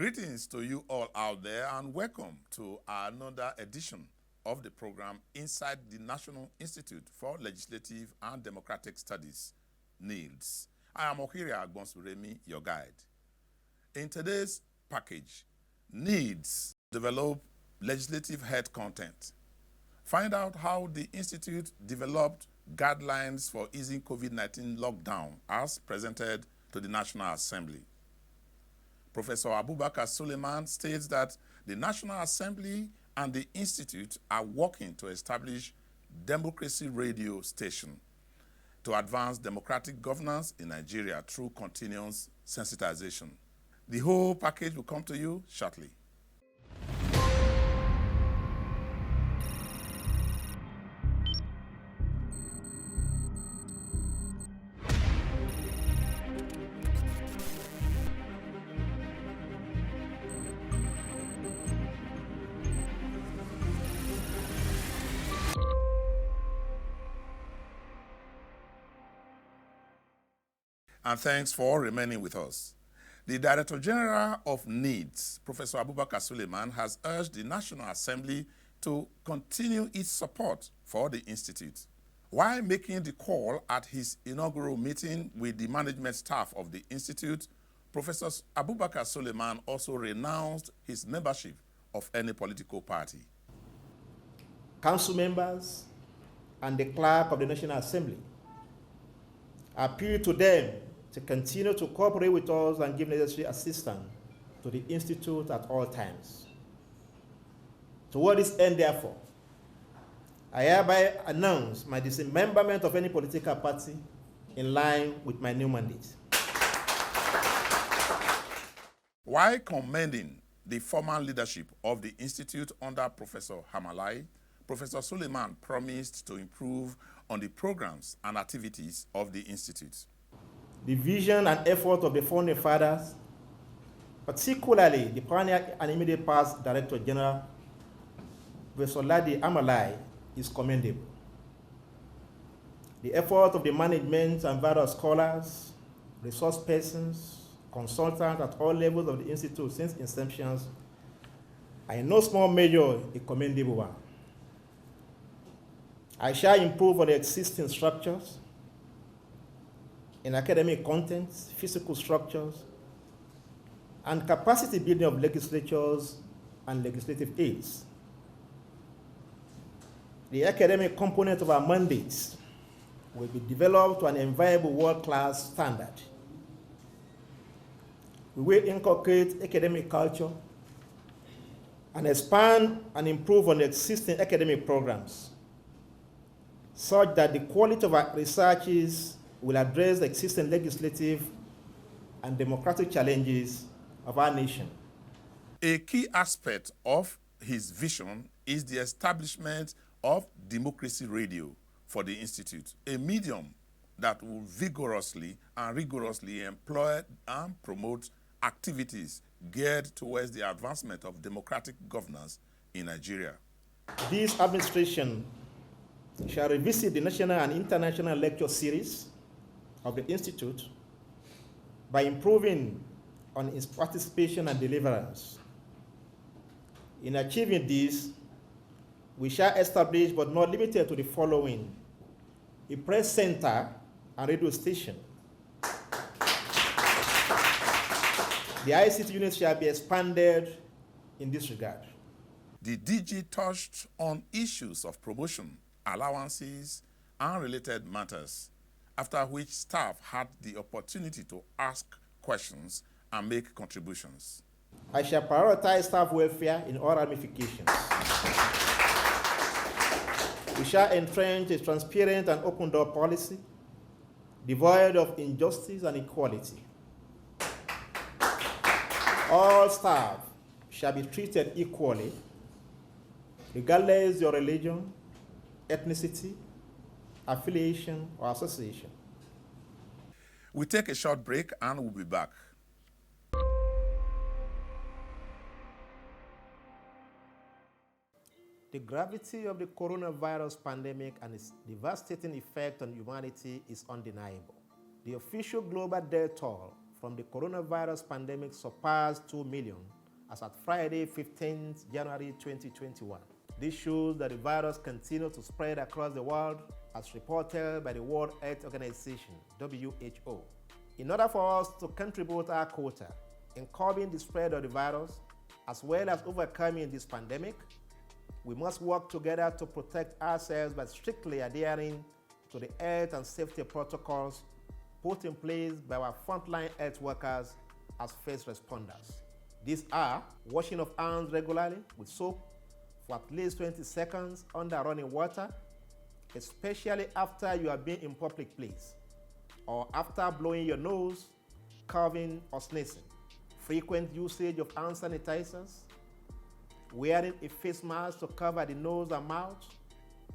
Greetings to you all out there and welcome to another edition of the program inside the National Institute for Legislative and Democratic Studies, NILDS. I am Ohiri Agbonsuremi, your guide. In today's package, NILDS Develop Legislative Head Content. Find out how the Institute developed guidelines for easing COVID-19 lockdown as presented to the National Assembly. Professor Abubakar Suleiman states that the National Assembly and the Institute are working to establish democracy radio station to advance democratic governance in Nigeria through continuous sensitization. The whole package will come to you shortly. And thanks for remaining with us. The Director General of NILDS, Professor Abubakar Suleiman, has urged the National Assembly to continue its support for the Institute. While making the call at his inaugural meeting with the management staff of the Institute, Professor Abubakar Suleiman also renounced his membership of any political party. Council members and the clerk of the National Assembly appeal to them to continue to cooperate with us and give necessary assistance to the Institute at all times. Toward this end, therefore, I hereby announce my dismemberment of any political party in line with my new mandate. While commending the former leadership of the Institute under Professor Hamalai, Professor Suleiman promised to improve on the programs and activities of the Institute. The vision and effort of the founding fathers, particularly the pioneer and immediate past Director General, Professor Ladi Amalai, is commendable. The effort of the management and various scholars, resource persons, consultants at all levels of the Institute since inception are in no small measure a commendable one. I shall improve on the existing structures in academic contents, physical structures, and capacity building of legislatures and legislative aids. The academic component of our mandates will be developed to an enviable world-class standard. We will inculcate academic culture and expand and improve on the existing academic programs such that the quality of our researches will address the existing legislative and democratic challenges of our nation. A key aspect of his vision is the establishment of Democracy Radio for the Institute, a medium that will vigorously and rigorously employ and promote activities geared towards the advancement of democratic governance in Nigeria. This administration shall revisit the national and international lecture series of the Institute by improving on its participation and deliverance. In achieving this, we shall establish, but not limited to the following: a press center and radio station. The ICT unit shall be expanded in this regard. The DG touched on issues of promotion, allowances, and related matters, after which staff had the opportunity to ask questions and make contributions. I shall prioritize staff welfare in all ramifications. We shall entrench a transparent and open door policy, devoid of injustice and inequality. All staff shall be treated equally, regardless of your religion, ethnicity, affiliation, or association. We take a short break and we'll be back. The gravity of the coronavirus pandemic and its devastating effect on humanity is undeniable. The official global death toll from the coronavirus pandemic surpassed 2 million as at Friday, 15th January 2021. This shows that the virus continues to spread across the world as reported by the World Health Organization, WHO. In order for us to contribute our quota in curbing the spread of the virus, as well as overcoming this pandemic, we must work together to protect ourselves by strictly adhering to the health and safety protocols put in place by our frontline health workers as first responders. These are washing of hands regularly with soap for at least 20 seconds under running water, especially after you have been in public place, or after blowing your nose, coughing, or sneezing. Frequent usage of hand sanitizers, wearing a face mask to cover the nose and mouth,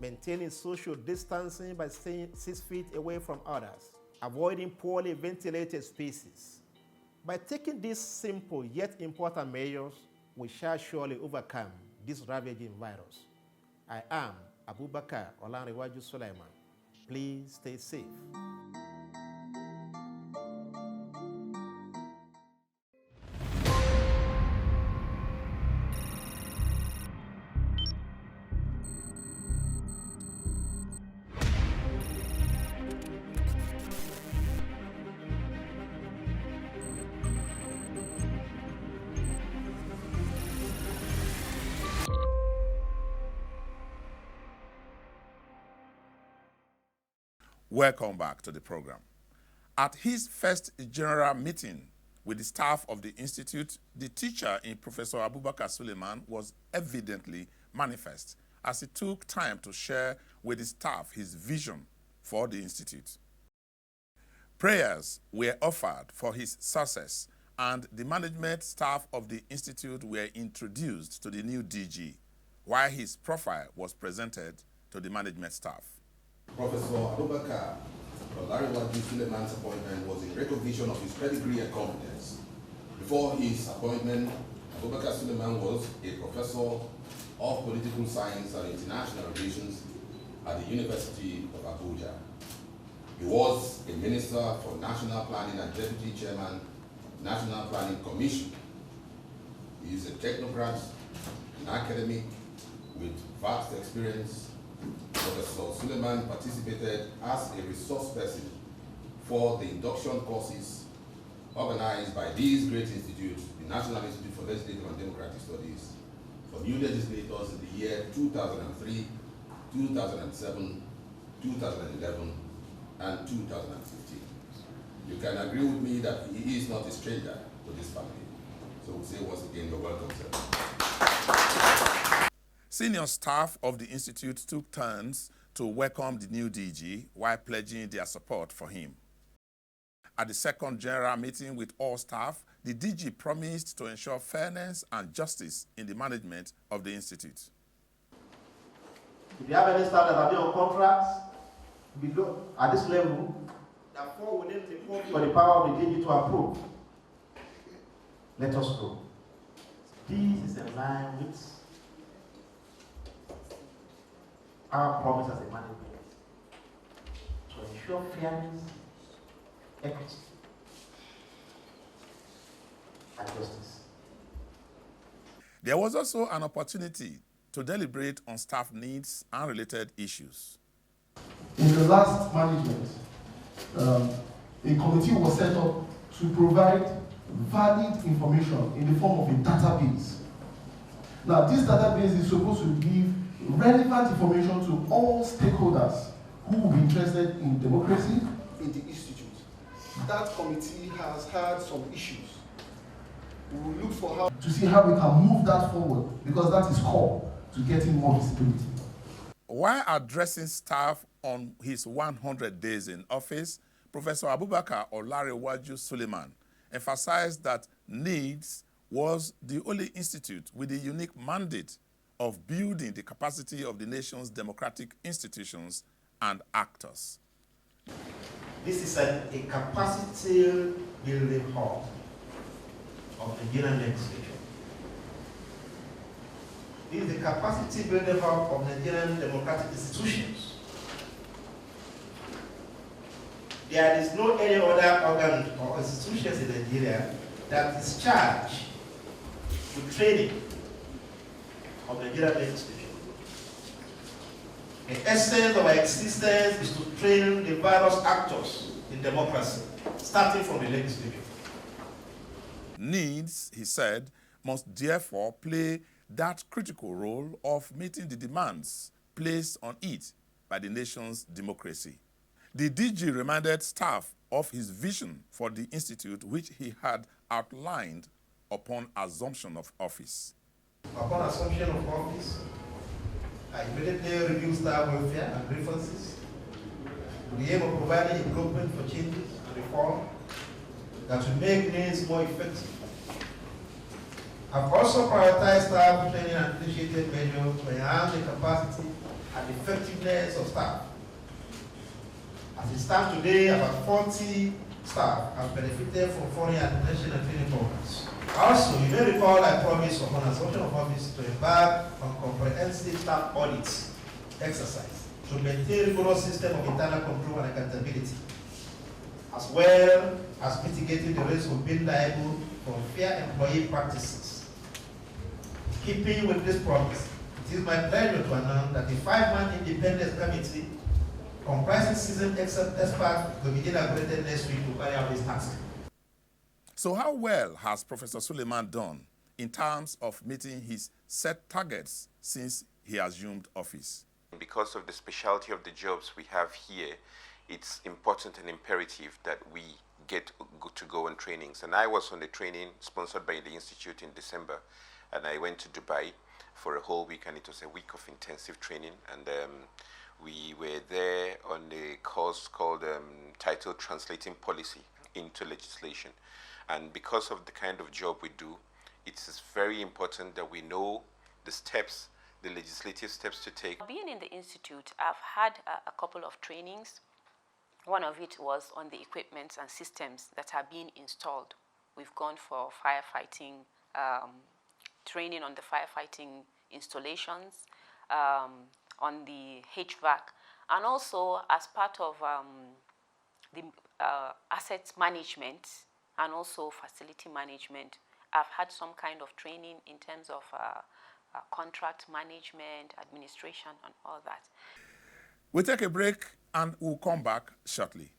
maintaining social distancing by staying 6 feet away from others, avoiding poorly ventilated spaces. By taking these simple yet important measures, we shall surely overcome this ravaging virus. I am Abubakar Olanrewaju Suleiman. Please stay safe. Welcome back to the program. At his first general meeting with the staff of the Institute, the teacher in Professor Abubakar Suleiman was evidently manifest as he took time to share with the staff his vision for the Institute. Prayers were offered for his success, and the management staff of the Institute were introduced to the new DG, while his profile was presented to the management staff. Professor Abubakar Olanrewaju Suleiman's appointment was in recognition of his pedigree and competence. Before his appointment, Abubakar Suleiman was a professor of political science and international relations at the University of Abuja. He was a minister for national planning and deputy chairman, National Planning Commission. He is a technocrat, an academic with vast experience. Professor Suleiman participated as a resource person for the induction courses organized by these great institutes, the National Institute for Legislative and Democratic Studies, for new legislators in the year 2003, 2007, 2011, and 2015. You can agree with me that he is not a stranger to this family. So we say once again, you're welcome, sir. Senior staff of the Institute took turns to welcome the new DG while pledging their support for him. At the second general meeting with all staff, the DG promised to ensure fairness and justice in the management of the Institute. If you have any staff that have been on contracts below at this level, that fall within the purview for the power of the DG to approve, let us know. This is in line with our promise as a management to ensure fairness, equity, and justice. There was also an opportunity to deliberate on staff needs and related issues. In the last management, a committee was set up to provide valid information in the form of a database. Now, this database is supposed to give relevant information to all stakeholders who will be interested in democracy in the Institute. That committee has had some issues. We will look for how to see how we can move that forward, because that is core to getting more visibility. While addressing staff on his 100 days in office, Professor Abubakar Olanrewaju Suleiman emphasized that NILDS was the only institute with the unique mandate of building the capacity of the nation's democratic institutions and actors. This is a capacity building hub of the Nigerian legislature. This is the capacity building hub of Nigerian democratic institutions. There is no any other organ or institutions in Nigeria that is charged with training of Nigerian legislation. The essence of our existence is to train the various actors in democracy, starting from the legislature. NILDS, he said, must therefore play that critical role of meeting the demands placed on it by the nation's democracy. The DG reminded staff of his vision for the institute, which he had outlined upon assumption of office. Upon assumption of office, I immediately reviewed staff welfare and grievances with the aim of providing a blueprint for changes and reform that will make NILDS more effective. I've also prioritized staff training and initiated measures to enhance the capacity and effectiveness of staff. As it stands today, about 40 staff have benefited from foreign and international training programs. Also, you may recall I promised upon assumption of office to embark on comprehensive staff audits exercise to maintain a rigorous system of internal control and accountability, as well as mitigating the risk of being liable for unfair employee practices. Keeping with this promise, it is my pleasure to announce that the 5-man independent committee comprising seasoned experts will be inaugurated next week to carry out this task. So how well has Professor Suleiman done in terms of meeting his set targets since he assumed office? Because of the specialty of the jobs we have here, it's important and imperative that we get to go on trainings. And I was on the training sponsored by the Institute in December, and I went to Dubai for a whole week, and it was a week of intensive training. And we were there on a course called titled Translating Policy into Legislation. And because of the kind of job we do, it is very important that we know the steps, the legislative steps to take. Being in the Institute, I've had a couple of trainings. One of it was on the equipment and systems that are being installed. We've gone for firefighting, training on the firefighting installations, on the HVAC, and also as part of the asset management and also facility management. I've had some kind of training in terms of contract management, administration, and all that. We'll take a break and we'll come back shortly.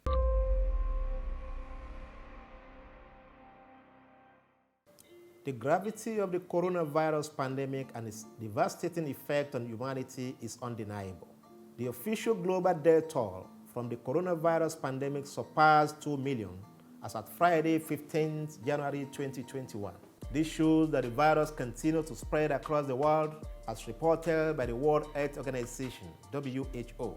The gravity of the coronavirus pandemic and its devastating effect on humanity is undeniable. The official global death toll from the coronavirus pandemic surpassed 2 million as at Friday, 15th January 2021. This shows that the virus continues to spread across the world as reported by the World Health Organization, WHO.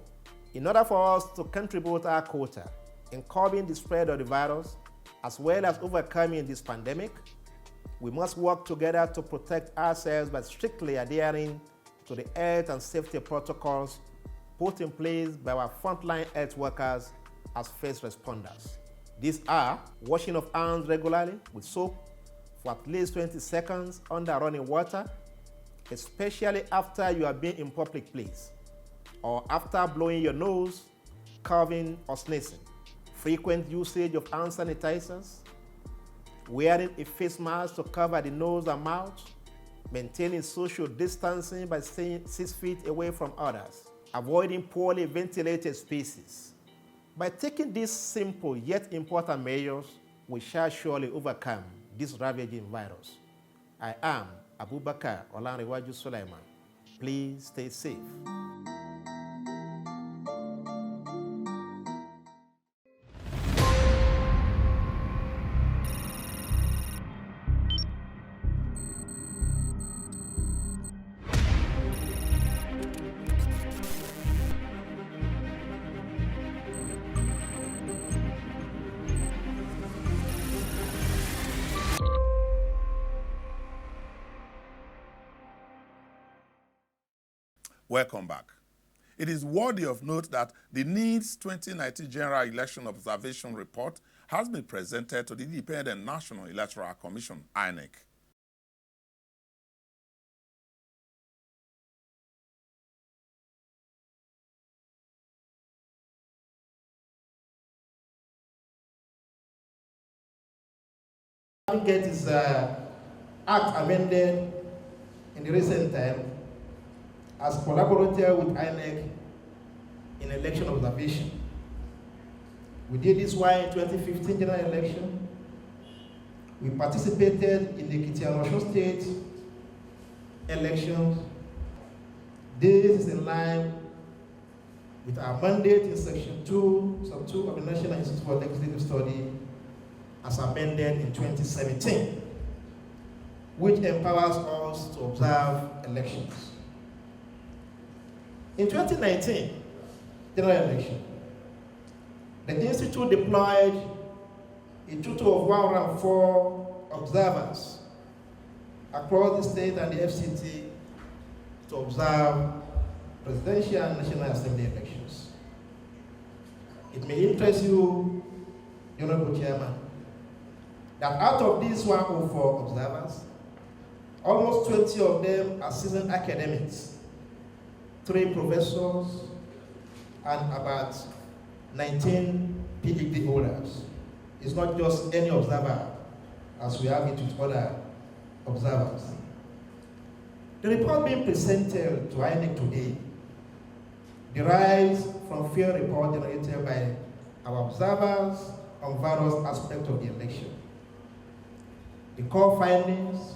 In order for us to contribute our quota in curbing the spread of the virus, as well as overcoming this pandemic, we must work together to protect ourselves by strictly adhering to the health and safety protocols put in place by our frontline health workers as first responders. These are washing of hands regularly with soap for at least 20 seconds under running water, especially after you have been in public place, or after blowing your nose, coughing, or sneezing. Frequent usage of hand sanitizers, wearing a face mask to cover the nose and mouth, maintaining social distancing by staying 6 feet away from others, avoiding poorly ventilated spaces. By taking these simple yet important measures, we shall surely overcome this ravaging virus. I am Abubakar Olanrewaju Suleiman. Please stay safe. Welcome back. It is worthy of note that the NILDS 2019 General Election Observation Report has been presented to the Independent National Electoral Commission, INEC. Get his act amended in the recent time as collaborator with INEC in election observation. We did this while in 2015 general election. We participated in the Ekiti and Osun State elections. This is in line with our mandate in Section 2, Sub 2 of the National Institute for Legislative Study as amended in 2017, which empowers us to observe elections. In 2019, general election, the Institute deployed a total of 104 observers across the state and the FCT to observe presidential and National Assembly elections. It may interest you, Honorable Chairman, that out of these 104 observers, almost 20 of them are seasoned academics, 3 professors, and about 19 PhD holders. It's not just any observer, as we have it with other observers. The report being presented to INEC today derives from field report generated by our observers on various aspects of the election. The core findings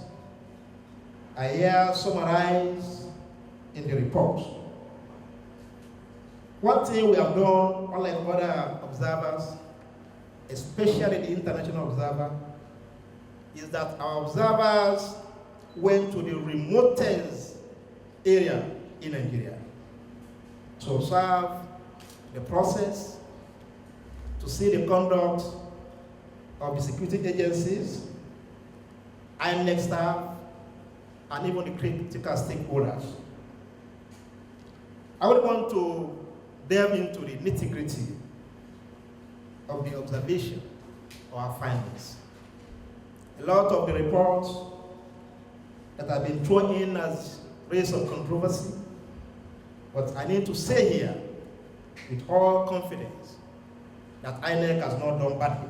are here summarized in the report. One thing we have done, unlike other observers, especially the international observer, is that our observers went to the remotest area in Nigeria to observe the process, to see the conduct of the security agencies, INEC staff, and even the critical stakeholders. I would want to delve into the nitty-gritty of the observation or our findings. A lot of the reports that have been thrown in as rays of controversy, but I need to say here with all confidence that INEC has not done badly.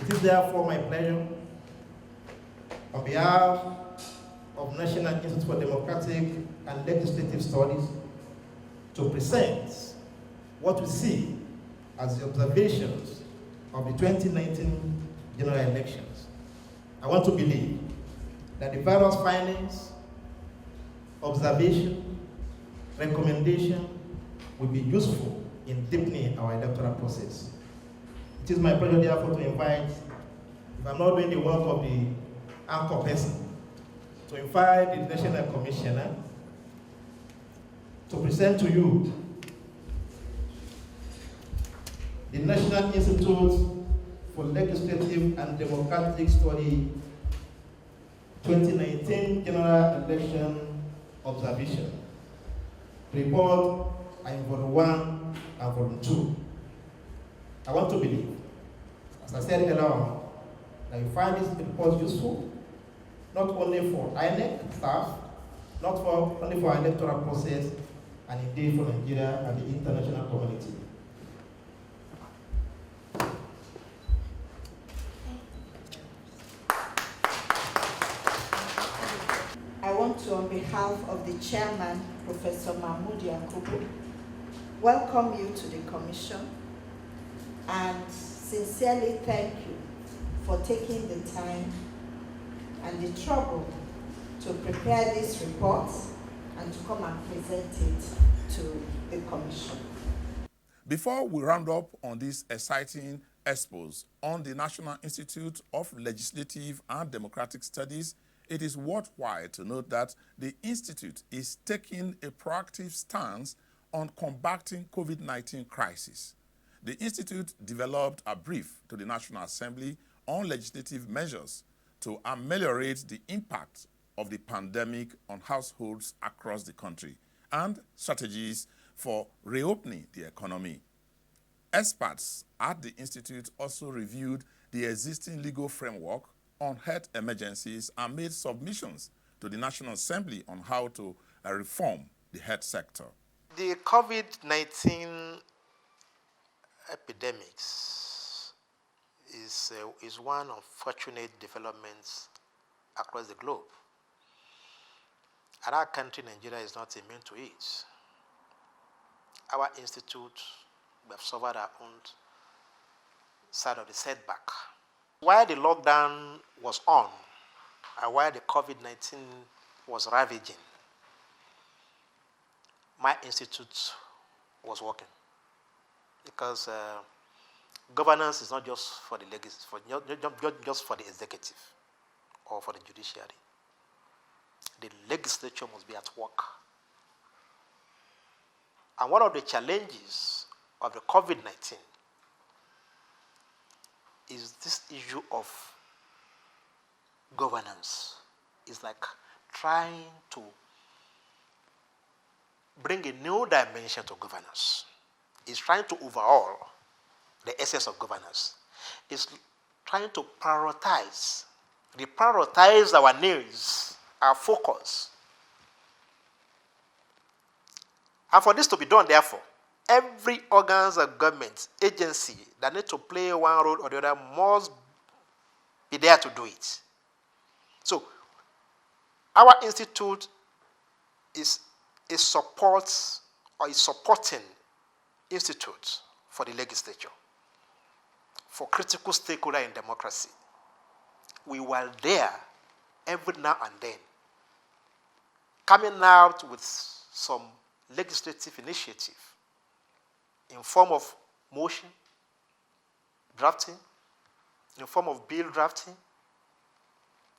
It is therefore my pleasure, on behalf of National Institute for Democratic and Legislative Studies, to present what we see as the observations of the 2019 general elections. I want to believe that the various findings, observation, recommendation will be useful in deepening our electoral process. It is my pleasure, therefore, to invite, if I'm not doing the work of the anchor person, to invite the National Commissioner to present to you the National Institute for Legislative and Democratic Study 2019 General Election Observation. Report in Volume 1 and Volume 2. I want to believe, as I said earlier on, that you find this report useful, not only for INEC staff, not only for our electoral process, and indeed for Nigeria and the international community. I want to, on behalf of the chairman, Professor Mahmoud Yakubu, welcome you to the commission and sincerely thank you for taking the time and the trouble to prepare this report and to come and present it to the commission. Before we round up on this exciting expose on the National Institute of Legislative and Democratic Studies, it is worthwhile to note that the Institute is taking a proactive stance on combating COVID-19 crisis. The Institute developed a brief to the National Assembly on legislative measures to ameliorate the impact of the pandemic on households across the country and strategies for reopening the economy. Experts at the Institute also reviewed the existing legal framework on health emergencies and made submissions to the National Assembly on how to reform the health sector. The COVID-19 epidemics is one unfortunate development across the globe. And our country, Nigeria, is not immune to it. Our institute, we have suffered our own side of the setback. While the lockdown was on, and while the COVID-19 was ravaging, my institute was working. Because governance is not just for the just for the executive or for the judiciary. The legislature must be at work. And one of the challenges of the COVID-19 is this issue of governance. It's like trying to bring a new dimension to governance. It's trying to overhaul the essence of governance. It's trying to prioritize our needs, our focus. And for this to be done, therefore, every organs of government, agency that need to play one role or the other must be there to do it. So, our institute is supporting institute for the legislature, for critical stakeholder in democracy. We were there every now and then, coming out with some legislative initiative in form of motion, drafting, in form of bill drafting,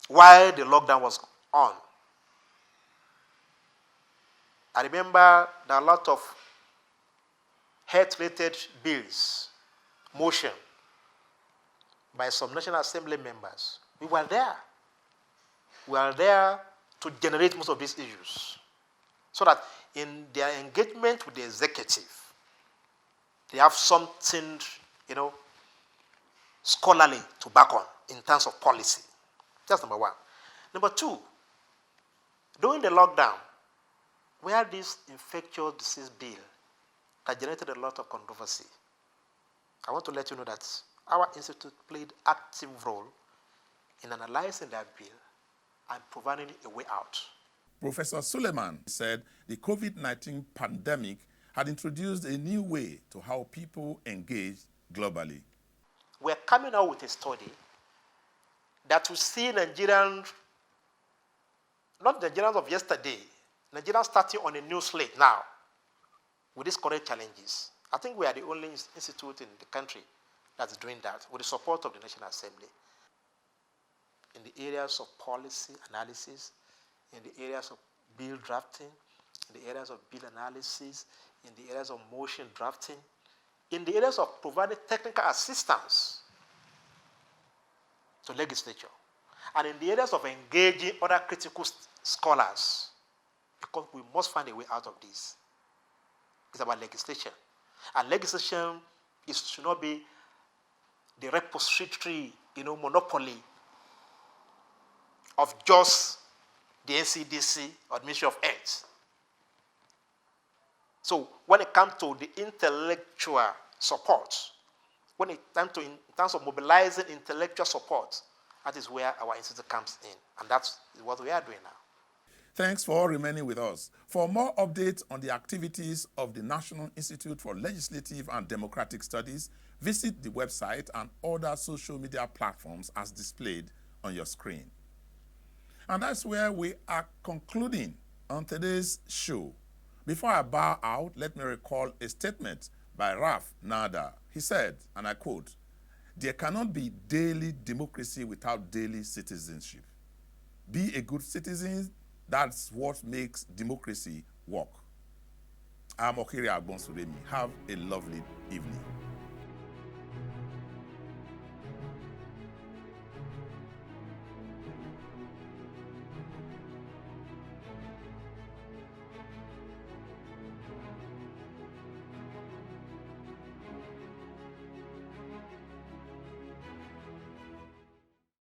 while the lockdown was on. I remember there are a lot of health-related bills, motion, by some National Assembly members. We were there. We were there to generate most of these issues, so that in their engagement with the executive, they have something, scholarly to back on in terms of policy. That's number one. Number two, during the lockdown, we had this infectious disease bill that generated a lot of controversy. I want to let you know that our institute played active role in analyzing that bill and providing a way out. Professor Suleiman said the COVID-19 pandemic had introduced a new way to how people engage globally. We're coming out with a study that will see Nigerians, not Nigerians of yesterday, Nigerians starting on a new slate now with these current challenges. I think we are the only institute in the country that's doing that with the support of the National Assembly. In the areas of policy analysis, in the areas of bill drafting, in the areas of bill analysis, in the areas of motion drafting, in the areas of providing technical assistance to legislature, and in the areas of engaging other critical scholars, because we must find a way out of this. It's about legislation. And legislation should not be the repository, monopoly of just the NCDC or the Ministry of Health. So when it comes to the intellectual support, when it comes to in terms of mobilizing intellectual support, that is where our institute comes in. And that's what we are doing now. Thanks for remaining with us. For more updates on the activities of the National Institute for Legislative and Democratic Studies, visit the website and other social media platforms as displayed on your screen. And that's where we are concluding on today's show. Before I bow out, let me recall a statement by Ralph Nader. He said, and I quote, "There cannot be daily democracy without daily citizenship. Be a good citizen. That's what makes democracy work." I'm Okiri Agbonsuremi. Have a lovely evening.